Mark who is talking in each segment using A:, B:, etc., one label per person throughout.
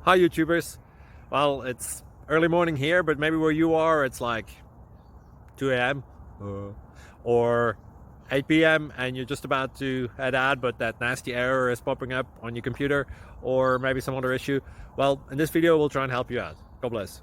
A: Hi YouTubers. Well, it's early morning here, but maybe where you are it's like 2 a.m. or 8 p.m. and you're just about to head out, but that nasty error is popping up on your computer, or maybe some other issue. Well, in this video we'll try and help you out. God bless.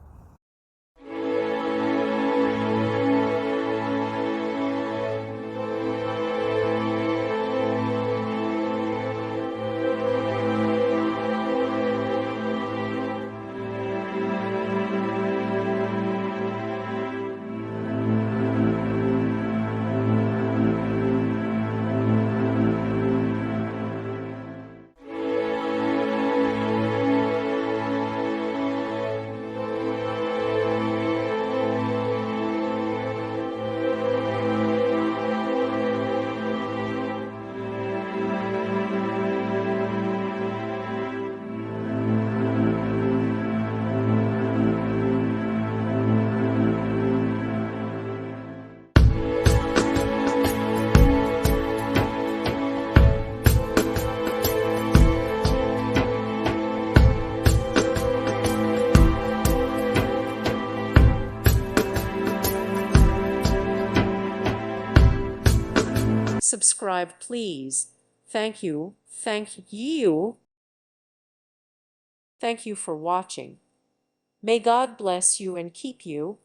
B: Subscribe, please. Thank you. Thank you. Thank you for watching. May God bless you and keep you.